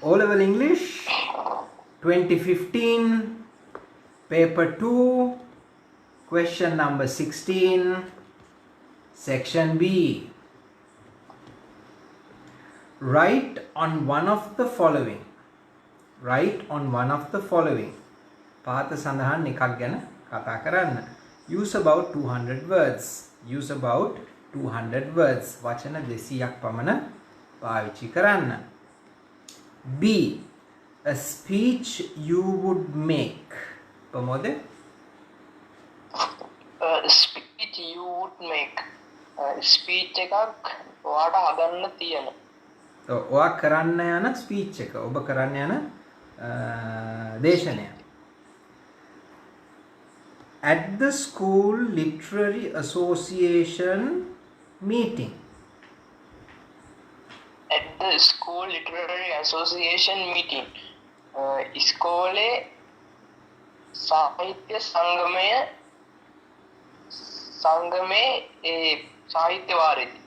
O-Level English 2015, paper 2, question number 16, section B. Write on one of the following. Write on one of the following. පාත සඳහන් එකක් ගැන කතා කරන්න. Use about 200 words. Use about 200 words. වචන 200ක් පමණ පාවිච්චි කරන්න. B. A speech you would make. ප්‍රමෝද? Speech you would make. Speech එකක් ඔයාට හදන්න තියෙන. ඔයා කරන්න යන ස්පීච් එක. ඔබ කරන්න යන දේශනය. At the school literary association meeting. At the school literary association meeting. ඉස්කෝලේ සාහිත්‍ය සංගමයේ සාහිත්‍ය වාරයේදී.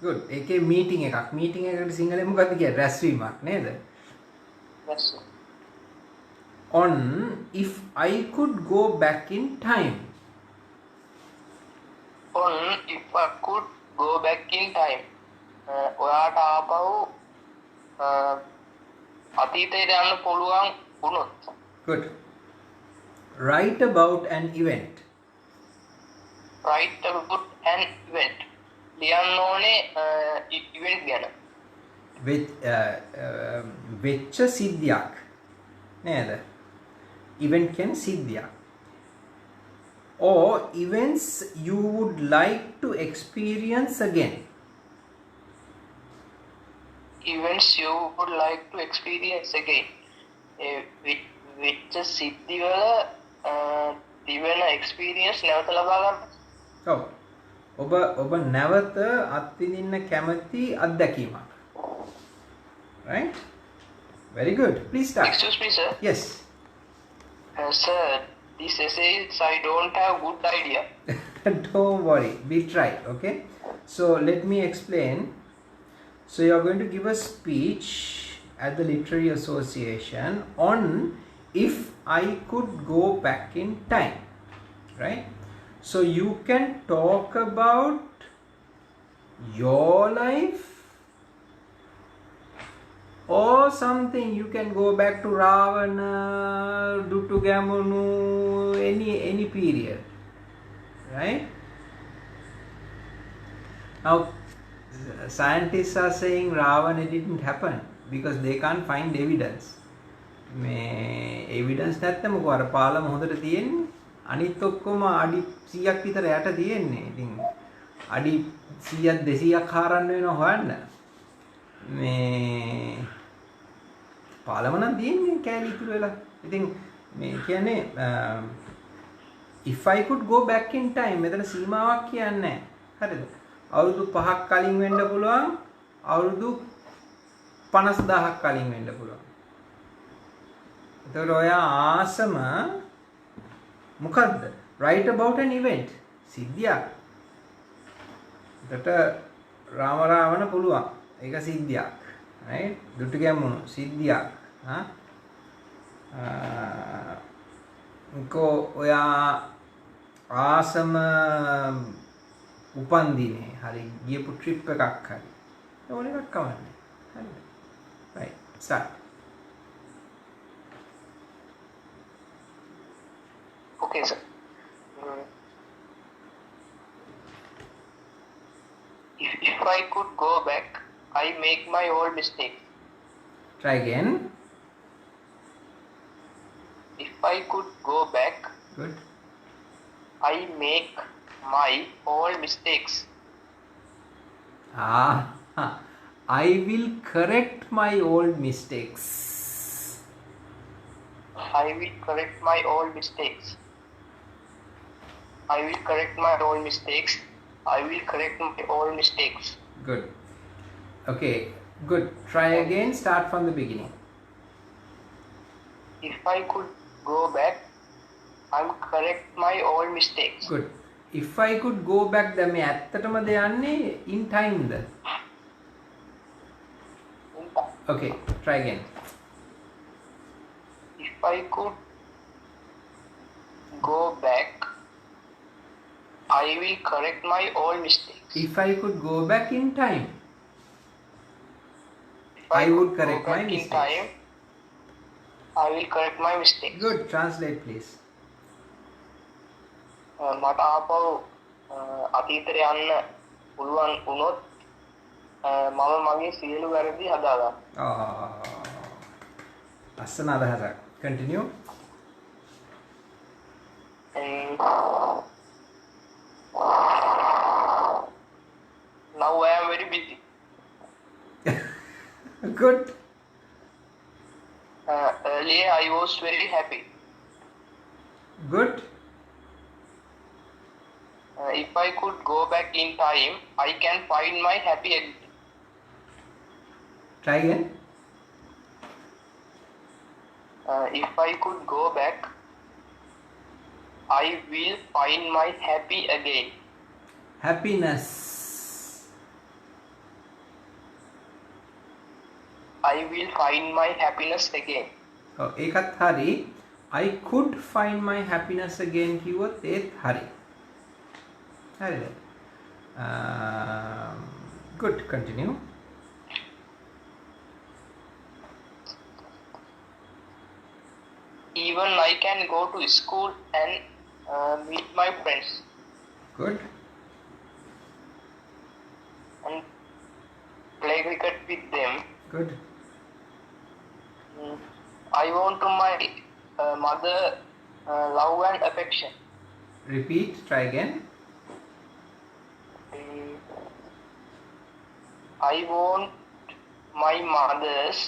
Good. ඒකේ meeting එකක්. meeting එකකට සිංහලෙන් මොකක්ද කියන්නේ? රැස්වීමක් නේද? Yes. On if I could go back in time. On if I could go back in time. ඔයාට ආපහු අතීතයට යන්න පුළුවන් වුණොත්. Good. Write about an event. Write about an event. ලියන්න ඕනේ event ගැන. වෙච්ච සිද්ධියක් නේද? event කියන්නේ සිද්ධියක්. Or events you would like to experience again. Events you would like to experience again. වෙච්ච සිද්ධිවල තිබෙන experience නැවත ලබා ගන්න. ඔව්. ඔබ නැවත අත්විඳින්න කැමති අත්දැකීමක්. Right? Very good. Please start. Excuse me, sir. Yes. Sir, this essays I don't have good idea. Don't worry. We try. Okay. So let me explain. So you are going to give a speech at the Literary Association on if I could go back in time. Right? So you can talk about your life or something. You can go back to Ravana, Dutugamunu, any period. Right? Now scientists are saying Ravana didn't happen because they can't find evidence. Evidence නැත්නම් මොකෝ අර පාලම හොඳට තියෙන්නේ. අනිත් ඔක්කොම අඩි 100ක් විතර යට තියෙන්නේ. ඉතින් අඩි 100ක් 200ක් හරන්න වෙනවා හොයන්න. පාලම නම් තියෙන්නේ කෑලි ඉතුරු වෙලා. ඉතින් කියන්නේ if I could go back in time මෙතන සීමාවක් කියන්නේ නැහැ. හරිද? අවුරුදු 5ක් කලින් වෙන්න පුළුවන්. අවුරුදු 50000ක් කලින් වෙන්න පුළුවන්. එතකොට ඔයා ආසම මොකද්ද? Write about an event. සිද්ධියක්. එතකොට රාම රාවණ පුළුවන්. ඒක සිද්ධියක්. right? දුටුගැමුණු සිද්ධියක්. ඔයා ආසම උපන්දිනේ හරි ගියපු ට්‍රිප් එකක් හරි. ඕන එකක් කවන්නේ. හරිද? right. start. Okay, sir. If I could go back, I make my old mistake. Try again. If I could go back, Good. I make my old mistakes. I will correct my old mistakes. I will correct my old mistakes. I will correct my old mistakes. I will correct my old mistakes. Good. Okay, good. Try again. Start from the beginning. If I could go back, I'll correct my old mistakes. Good. If I could go back, then me ඇත්තටම දෙන්නේ in time the? Okay, try again. If I could go back, I will correct my all mistakes. If I could go back in time, If I would could correct go my back in mistakes. time, I will correct my mistakes. Good. Translate, please. මට ආපහු අතීතයට යන්න පුළුවන් වුණොත් මම මගේ සියලු වැරදි හදාගන්නවා. ලස්සන අදහසක්. Continue. And now I am very busy. Good. Earlier I was very happy. Good. If I could go back in time, I can find my happy again. Try again. If I could go back, I will find my happy again. Happiness. I will find my happiness again. ඒකත් හරි. I could find my happiness again කිව්වොත් ඒත් හරි. හරිද? Good. Continue. Even I can go to school and meet my friends Good. and play cricket with them. Good. I want to my mother love and affection. Repeat. Try again. I want my mother's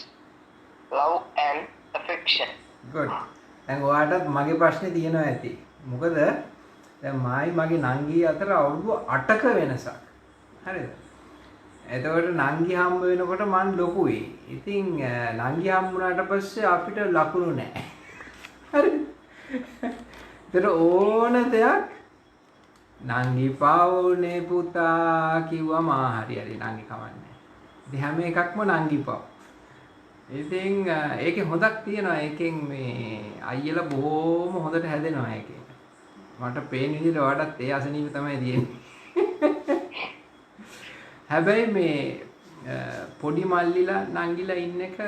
love and affection. Good. දැන් ඔයාටත් මගේ ප්‍රශ්නේ තියෙනවා ඇති. මොකද දැන් මගේ නංගී අතර අවුරුදු 8ක වෙනසක්. හරිද? එතකොට නංගි හම්බ වෙනකොට මං ලොකුයි. ඉතින් නංගි හම්බුනාට පස්සේ අපිට ලකුණු නැහැ. හරිද? ඒතර ඕන දෙයක් නංගි පාවුනේ පුතා කිව්වම හරි නංගි කවන්නේ. ඉතින් හැම එකක්ම නංගි පාව. ඉතින් ඒකේ හොඳක් තියෙනවා. ඒකෙන් මේ අයියලා බොහොම හොඳට හැදෙනවා ඒකේ. මට පේන විදිහට ඔයාටත් ඒ අසනීප තමයි තියෙන්නේ. හැබැයි මේ පොඩි මල්ලිලා නංගිලා ඉන්න එක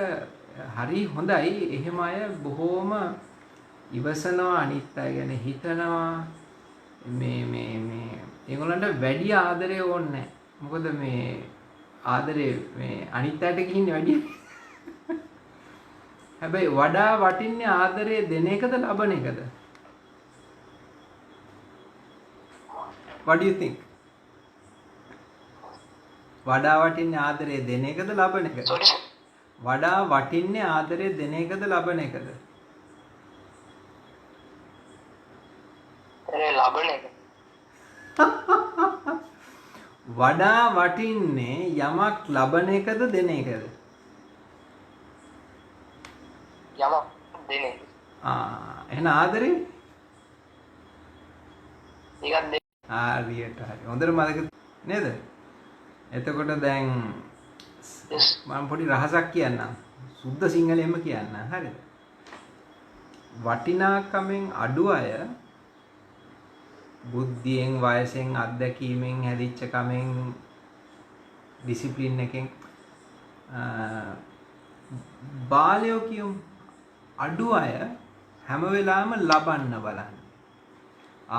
හරි හොඳයි. එහෙම අය බොහොම ඉවසනවා, අනිත් අය ගැන හිතනවා. මේ ඒගොල්ලන්ට වැඩි ආදරය ඕනේ නැහැ. මොකද මේ ආදරේ මේ අනිත් අයට ගිහින් වැඩි. හැබැයි වඩා වටින්නේ ආදරය දෙන එකද ලබන එකද? What do you think? වඩා වටින්නේ ආදරය දෙන එකද ලබන එකද? Sorry. වඩා වටින්නේ ආදරය දෙන එකද ලබන එකද? ලබන එක. වඩා වටින්නේ යමක් ලබන එකද දෙන එකද? යමක් දෙන එක. එහෙනම් ආදරේ? ඒකත් දෙන. හරියට හරි. හොඳට මතක නේද? එතකොට දැන් මම පොඩි රහසක් කියන්නම්. සුද්ධ සිංහලෙන්ම කියන්න. හරිද? වටිනාකමෙන් අඩු අය බුද්ධියෙන්, වයසෙන්, අත්දැකීමෙන්, හැදිච්ච කමෙන්, ඩිසිප්ලින් එකෙන් බාලයෝ කියමු අඩු අය හැම වෙලාවෙම ලබන්න බලන්න.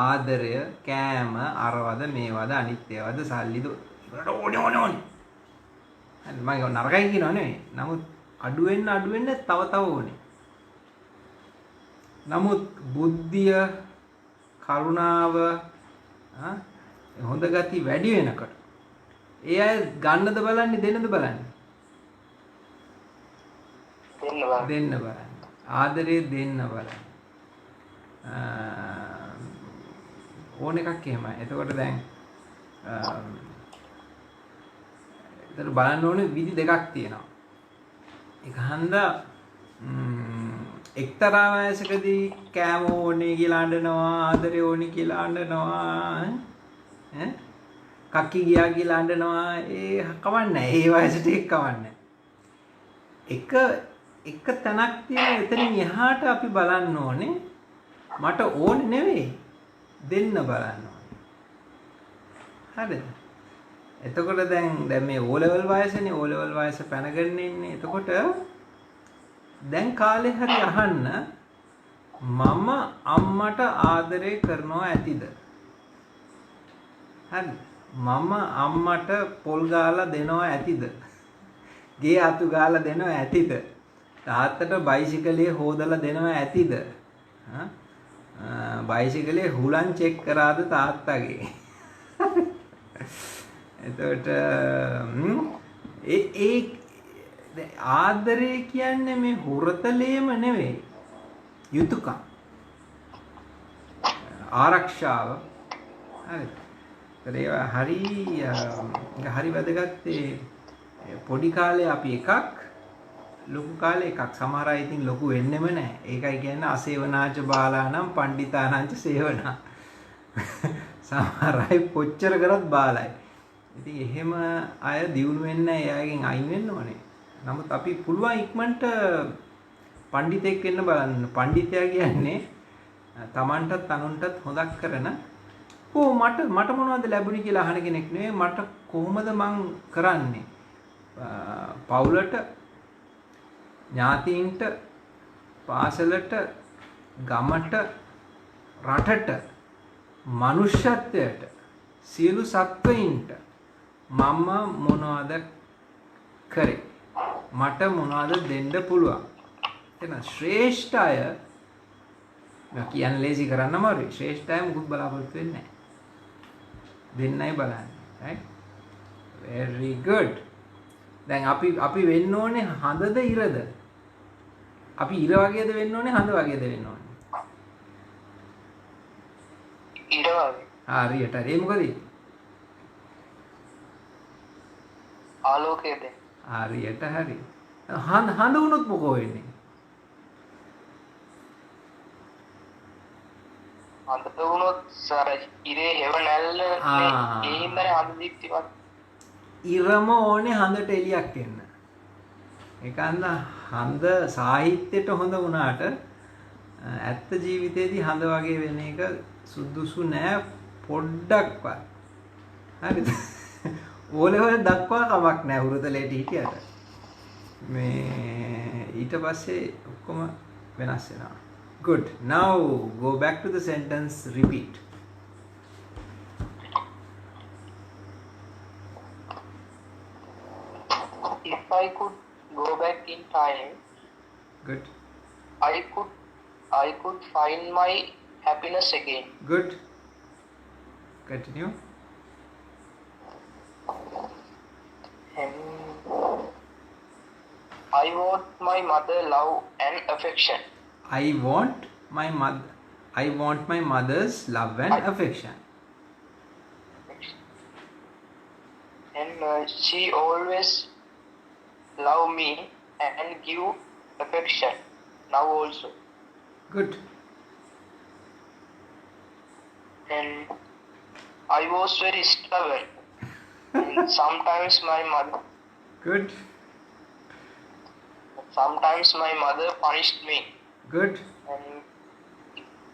ආදරය, කෑම, අරවද, මේවද, අනිත් ඒවාද, සල්ලිද ඕනේ. හරි මම නරකයි කියනවා නෙවෙයි. නමුත් අඩු වෙන්න තව ඕනේ. නමුත් බුද්ධිය, කරුණාව, හොඳ ගති වැඩි වෙනකොට ඒ අය ගන්නද බලන්නේ දෙන්නද බලන්නේ? දෙන්න බලන්න. ආදරේ දෙන්න බලන්න. ඕන එකක් එහෙමයි. එතකොට දැන් ඒතර බලන්න ඕනේ විදි දෙකක් තියෙනවා. එක හන්දා එක්තරා වයසකදී කෑම ඕනේ කියලා අඬනවා, ආදරේ ඕනේ කියලා අඬනවා, කක්කි ගියා කියලා අඬනවා. ඒ කවන්නේ. ඒ වයසට ඒක කවන්නේ. එක තැනක් තියෙන එතනින් එහාට අපි බලන්න ඕනේ මට ඕනේ නෙවෙයි දෙන්න බලන්න ඕනේ. හරිද? එතකොට දැන් මේ O level වයසනේ O level වයස පැනගෙන ඉන්නේ. එතකොට දැන් කාලේ හරි අහන්න මම අම්මට ආදරය කරනවා ඇතිද? හරිද? මම අම්මට පොල් ගාලා දෙනවා ඇතිද? ගේ අතු ගාලා දෙනවා ඇතිද? තාත්තට බයිසිකලේ හොදලා දෙනවා ඇතිද? බයිසිකලේ හුලන් චෙක් කරාද තාත්තගේ? එතකොට ඒ ආදරය කියන්නේ මේ හුරතලේම නෙවෙයි. යුතුයකම්. ආරක්ෂාව. හරිද? ඒවා හරි වැදගත්. පොඩි කාලේ අපි එකක් ලොකු කාලේ එකක්. සමහර අය ඉතින් ලොකු වෙන්නෙම නැහැ. ඒකයි කියන්නේ අසේවනාච බාලානම් පණ්ඩිතානංච සේවනා. සමහර අය කොච්චර කරත් බාලයි. ඉතින් එහෙම අය දියුණු වෙන්න එයාගෙන් අයින් වෙන්න ඕනේ. නමුත් අපි පුළුවන් ඉක්මනට පණ්ඩිතෙක් වෙන්න බලන්න. පණ්ඩිතයා කියන්නේ තමන්ටත් අනුන්ටත් හොදක් කරන මට මොනවද ලැබුණේ කියලා අහන කෙනෙක් නෙවෙයි. මට කොහොමද මං කරන්නේ? පවුලට, ඥාතීන්ට, පාසලට, ගමට, රටට, මනුෂ්‍යත්වයට, සියලු සත්වයින්ට මම මොනවද කරේ? මට මොනවද දෙන්න පුළුවන්? එතන ශ්‍රේෂ්ඨ අය කියන්නේ ලේසි කරන්න අමාරුයි. ශ්‍රේෂ්ඨ අය මුකුත් බලාපොරොත්තු වෙන්නේ නැහැ. දෙන්නයි බලන්නේ. right? very good. දැන් අපි වෙන්න ඕනේ හඳද ඉරද? අපි ඉර වගේද වෙන්න ඕනේ හඳ වගේද වෙන්න ඕනේ? ඉර වගේ. හරියට. ඒ මොකද? ආලෝකයේද? හරියට හරි. හඳ වුණොත් මොකෝ වෙන්නේ? හඳ වුණොත් සර ඉරේ හෙව නැල්ල ඒ හින්දානේ හඳ දීප්තිවත්. ඉරම ඕනේ හඳට එලියක් එන්න. ඒකන්ද හඳ සාහිත්‍යයට හොඳ වුණාට ඇත්ත ජීවිතේදී හඳ වගේ වෙන එක සුදුසු නෑ පොඩ්ඩක්වත්. හරිද? ඕලෙවල් දක්වා කමක් නෑ හුරුතලයට හිටියට. මේ ඊට පස්සේ ඔක්කොම වෙනස් වෙනවා. Good. Now go back to the sentence. Repeat. If I could go back in time, Good. I could find my happiness again. Good. Continue. And I want my mother love and affection. I want my mother's love and affection. And she always love me and give affection. Now also. Good. And I was very stubborn. And sometimes my mother punished me. Good. And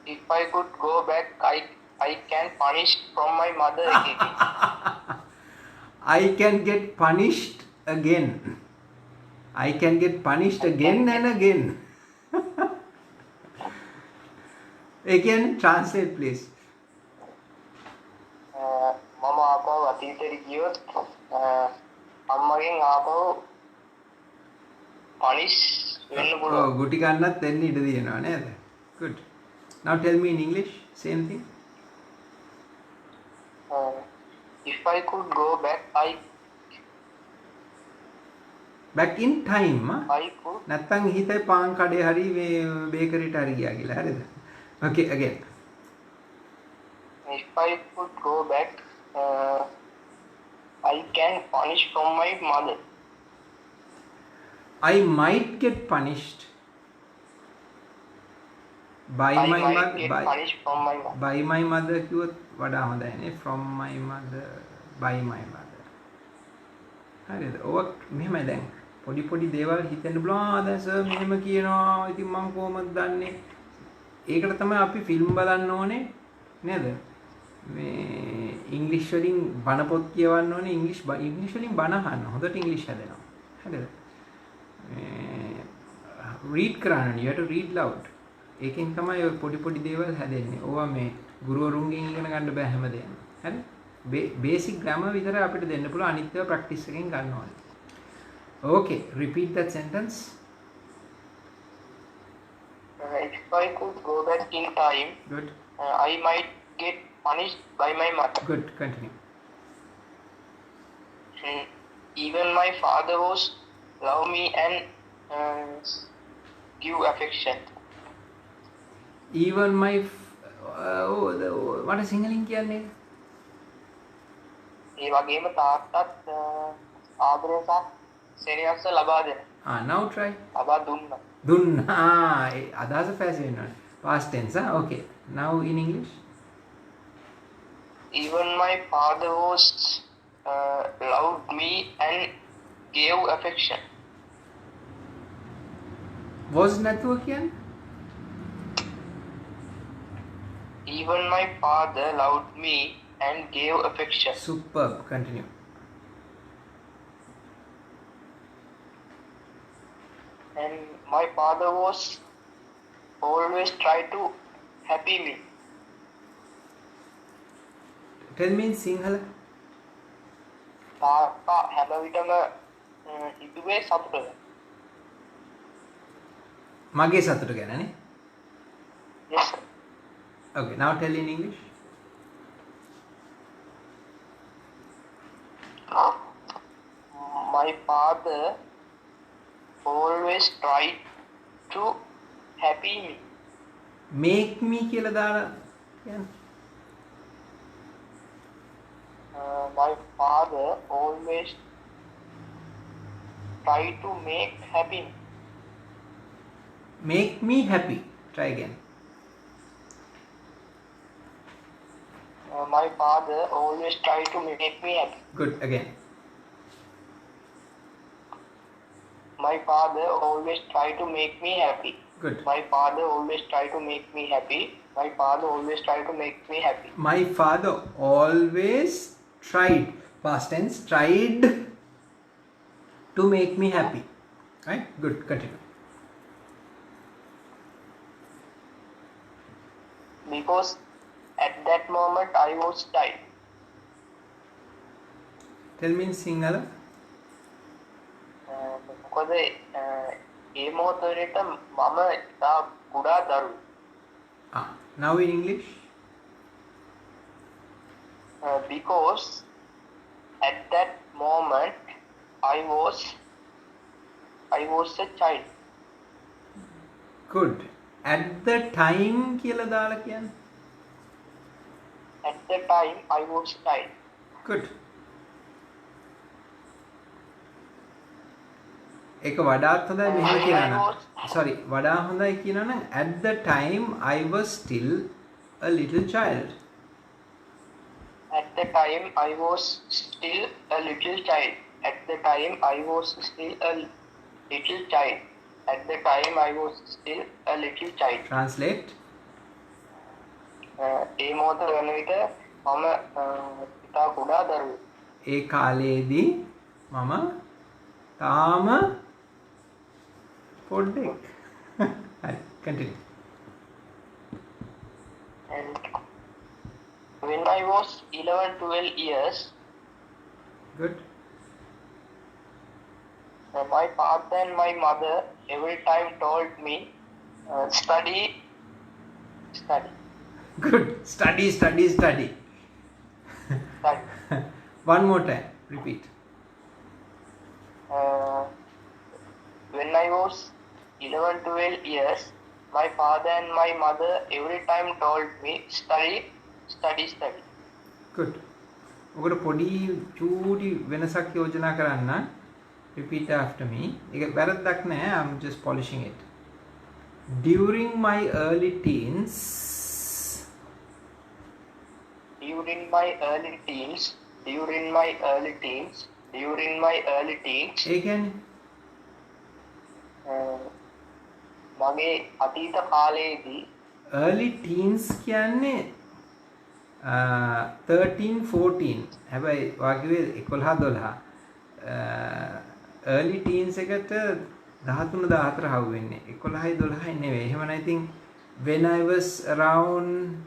if I could go back, I can punish from my mother again. I can get punished again. I can get punished again and again. Again, translate please. මම ආපහු අතීතයට ගියොත් අම්මගෙන් ආපහු පනිෂ් වෙන්න පුළුවන්. ගුටි කන්නත් දෙන්න ඉඩ තියෙනවා නේද? Good. Now tell me in English, same thing. If I could go back, back in time. I could. නැත්තම් හිතේ පාන් කඩේ හරි මේ බේකරිට හරි ගියා කියලා හරිද? Okay, again. If I could go back, I can punish from my mother. I might get punished by my mother. By my mother කිව්වොත් වඩා හොඳයි නේ. From my mother, by my mother. හරිද? ඔක් මෙහෙමයි දැන් පොඩි දේවල් හිතෙන්න පුළුවන්. දැන් සර් මෙහෙම කියනවා. ඉතින් මම කොහොමද දන්නේ? ඒකට තමයි අපි ෆිල්ම් බලන්න ඕනේ නේද? මේ ඉංග්‍රීසි වලින් බණ පොත් කියවන්න ඕනේ. ඉංග්‍රීසි වලින් බණ අහන්න. හොඳට ඉංග්‍රීසි හැදෙනවා. හරිද? රීඩ් කරන්න. you have to read loud. ඒකෙන් තමයි ඔය පොඩි දේවල් හැදෙන්නේ. ඕවා මේ ගුරුවරුන්ගෙන් ඉගෙන ගන්න බෑ හැමදේම. හරි? බේසික් ග්‍රැමර් විතර අපිට දෙන්න පුළුවන්. අනිත් ඒවා ප්‍රැක්ටිස් එකෙන් ගන්න ඕනේ. Okay, repeat that sentence. If I could go back in time, Good. I might get punished by my mother. Good. Continue. Even my father was love me and give affection. Even my what is සිංහලෙන් කියන්නේ? ඒ වගේම තාත්තත් ආදරය සහ සෙනෙහස ලබා දෙන. Now try. ලබා දුන්නා. දුන්නා. අදහස පැහැදිලි වෙනවා. Past tense. Okay. Now in English. Even my father was loved me and gave affection. Was නැතුව කියන්නේ? Even my father loved me and gave affection. Superb. Continue. And my father was always try to happy me. Tell me in Sinhala. තාත්තා හැම විටම හිතුවේ සතුටද? මගේ සතුට ගැනනේ. Yes sir. Okay. Now tell in English. My father always tried to happy me. Make me කියලා දාලා කියන්නේ. My father always tried to make happy me. Make me happy. Try again. My father always tried to make me happy. Good. Again. My father always tried to make me happy. Good. My father always tried to make me happy. My father always tried to make me happy. My father always tried. Past tense. Tried to make me happy. Right? Good. Continue. Because at that moment I was tired. Tell me in Sinhala. මොකද ඒ මොහොතේට මම ඉතා කුඩා දරුවෙක්. Now in English. Because at that moment I was a child. Good. At the time කියලා දාලා කියන්නේ. At the time I was a child. Good. ඒක වඩාත් හොඳයි මෙහෙම කියනවා නම්. Sorry, වඩා හොඳයි කියනවා නම් at the time I was still a little child. At the time I was still a little child. At the time I was still a little child. At the time I was still a little child. Translate. ඒ මොහොත වෙන විට මම ඉතා කුඩා දරුවෙක්. ඒ කාලේදී මම තාම පොඩ්ඩෙක්. හරි. Continue. And when I was 11-12 years, Good. my father and my mother every time told me, study. Good. Study. Study. One more time. Repeat. When I was 11-12 years, my father and my mother every time told me, study. Good. ඔකට පොඩි චූටි වෙනසක් යෝජනා කරන්න. Repeat after me. ඒක වැරද්දක් නෑ. I'm just polishing it. During my early teens. During my early teens. ඒ කියන්නේ මගේ අතීත කාලයේදී early teens කියන්නේ 13 14 හැබැයි වාගේ 11 12 early teens එකට 13 14 හවු වෙන්නේ 11යි 12යි නෙවෙයි එහෙම නැතිනම් when I was around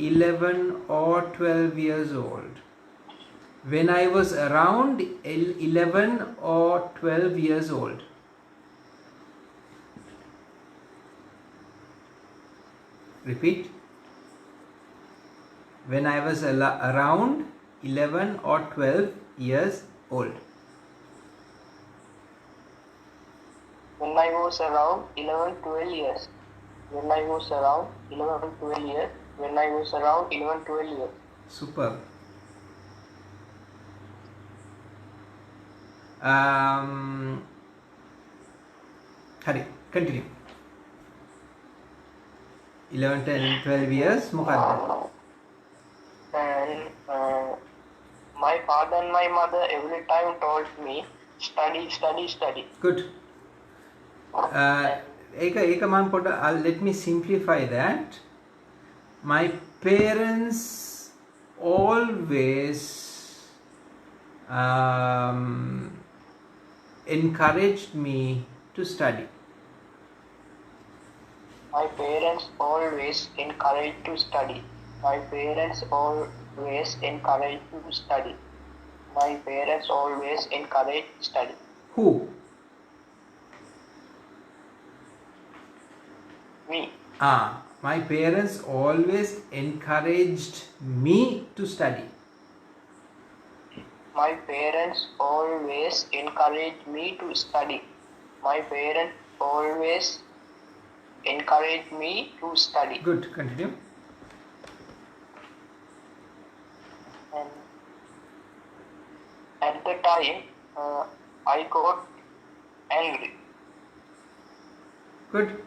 11 or 12 years old when I was around 11 or 12 years old repeat when I was around 11 or 12 years old when I was around 11 12 years when I was around 11 12 years when I was around 11 12 years super Hari continue 11 10 12 years මොකක්ද and my father and my mother every time told me study study study good ඒක මම පොඩ let me simplify that my parents always encouraged me to study my parents always encouraged to study my parents always encouraged to study my parents always encouraged study who me my parents always encouraged me to study my parents always encouraged me to study my parents always encouraged me to study good continue and at the time I got angry good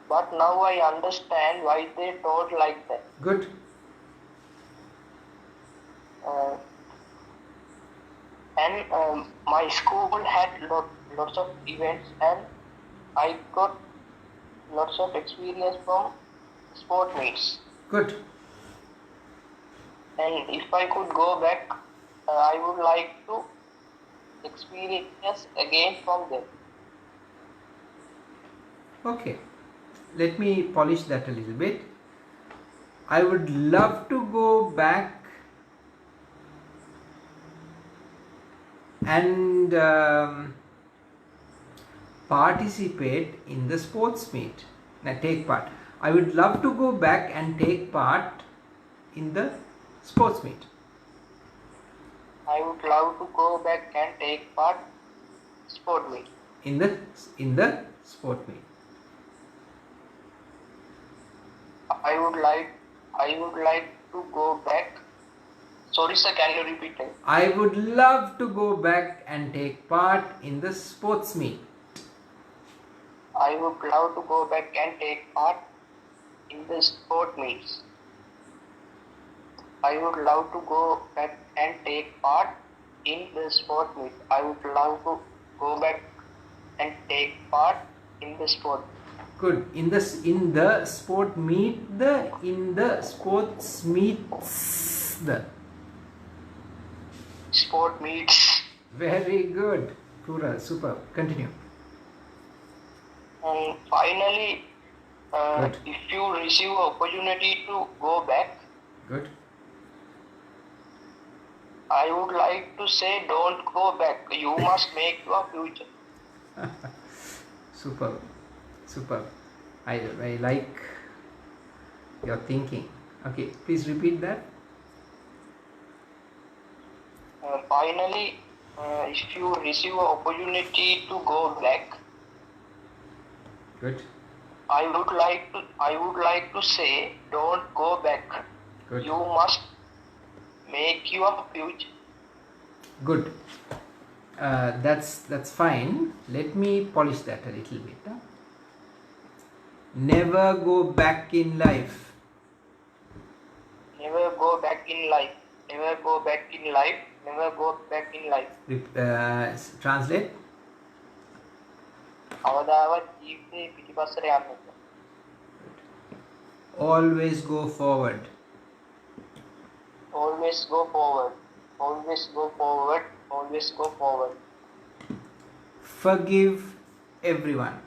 but now I understand why they told like that good and my school had lots of events and I got lots of experience from sport meets good and if I could go back I would like to experience again from them okay let me polish that a little bit I would love to go back and participate in the sports meet take part I would love to go back and take part in the sports meet I would love to go back and take part sport meet in the sport meet I would like to go back sorry sir can you repeat it I would love to go back and take part in the sports meet I would love to go back and take part in the sport meets I would love to go back and take part in the sport meet I would love to go back and take part in the sport good in the sport meet in the sports meets the sport meets very good Pura super continue and finally Good. if you receive an opportunity to go back good I would like to say don't go back you must make your future super I like your thinking okay please repeat that finally if you receive an opportunity to go back good I would like to say don't go back good you must make your future good that's fine let me polish that a little bit never go back in life never go back in life never go back in life never go back in life translate කවදාවත් ජීවිතේ පිටිපස්සට යන්න එපා. Always go forward. Always go forward. Always go forward. Always go forward. Forgive everyone.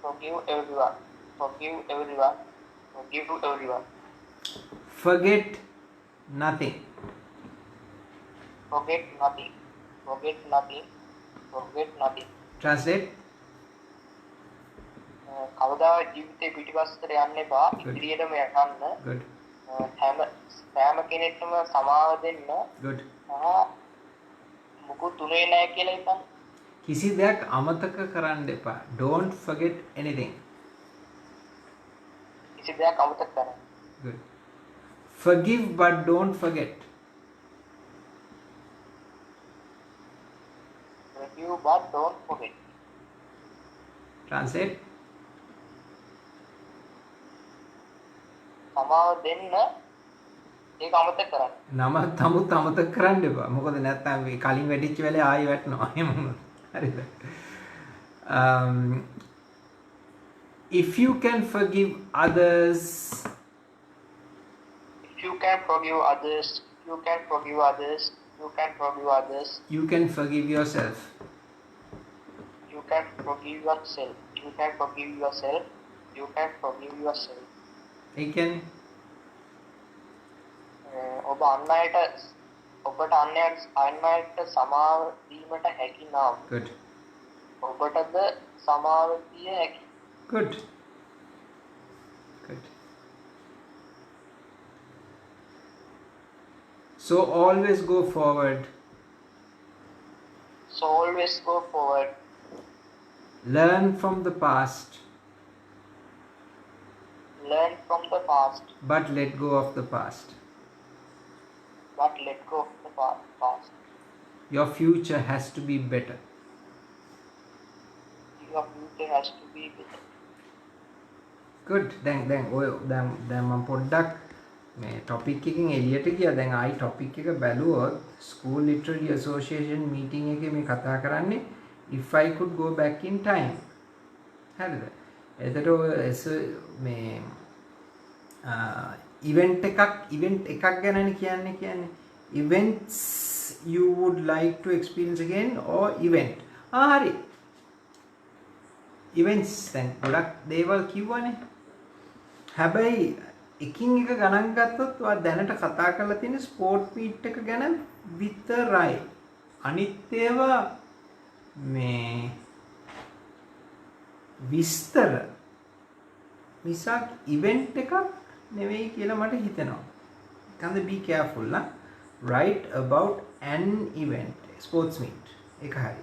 Forgive everyone. Forgive everyone. Forgive everyone. Forget nothing. Forget nothing. Forget nothing. Forget nothing. Translate. කවදාවත් ජීවිතේ පිටිපස්සට යන්න එපා. ඉදිරියටම යන්න. Good. සෑම කෙනෙක්ටම සමාව දෙන්න. Good. මුකුත් උනේ නැහැ කියලා හිතන්න. කිසි දෙයක් අමතක කරන්න එපා. Don't forget anything. කිසි දෙයක් අමතක කරන්න. Good. Forgive but don't forget. Forgive but don't forget. Translate. සමාව දෙන්න ඒක අමතක කරන්න. නම තමුත් අමතක කරන්න එපා. මොකද නැත්තම් මේ කලින් වැටිච්ච වෙලේ ආයෙ වැටෙනවා. එහෙම වුණොත්. හරිද? If you can forgive others, If you can forgive others, you can forgive others, you can forgive others, you can forgive yourself. you can forgive yourself, you can forgive yourself, you can forgive yourself. ඒ කියන්නේ ඔබ අන් අයට ඔබට අන් අයට සමාව දීමට හැකි නම් good. ඔබටද සමාව දිය හැකි. Good. Good. So always go forward. So always go forward. Learn from the past, Learn from the past, but let go of the past. but let go of the past. Your future has to be better. Your future has to be better. Good. දැන් මම පොඩ්ඩක් මේ topic එකකින් එළියට ගියා. දැන් ආයි topic එක බැලුවොත් School Literary Association meeting එකේ මේ කතා කරන්නේ if I could go back in time. හරිද? එතකොට මේ ඉවෙන්ට් එකක් ගැනනේ කියන්නේ events you would like to experience again or event. හරි. events දැන් ගොඩක් දේවල් කිව්වනේ. හැබැයි එකින් එක ගණන් ගත්තොත් ඔයා දැනට කතා කරලා තියෙන ස්පෝර්ට් මීට් එක ගැන විතරයි. අනිත් ඒවා මේ විස්තර මිසක් ඉවෙන්ට් එකක් නෙවෙයි කියලා මට හිතෙනවා. Can be careful na. Write about an event, sports meet. එක හරි.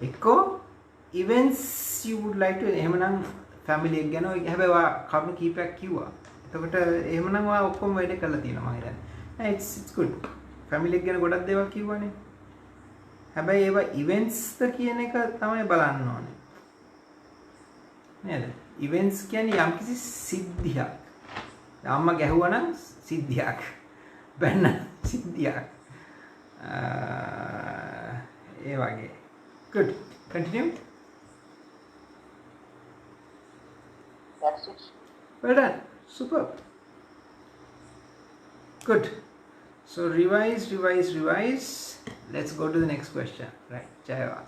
එක්කෝ events you would like to එහෙමනම් family එක ගැන හැබැයි ඔයා කරුණු කීපයක් කිව්වා. එතකොට එහෙමනම් ඔයා ඔක්කොම වැඩ කරලා තියෙනවා මම හිතන්නේ. It's good. family එක ගැන ගොඩක් දේවල් කිව්වනේ. හැබැයි ඒවා events ද කියන එක තමයි බලන්න ඕනේ. නේද? events කියන්නේ යම්කිසි සිද්ධියක්. අම්මා ගැහුවා නම් සිද්ධියක්. බැන්න සිද්ධියක්. ඒ වගේ. Good. Continue. That's it. Well done. Superb. Good. So revise. Let's go to the next question. Right. Jaiva.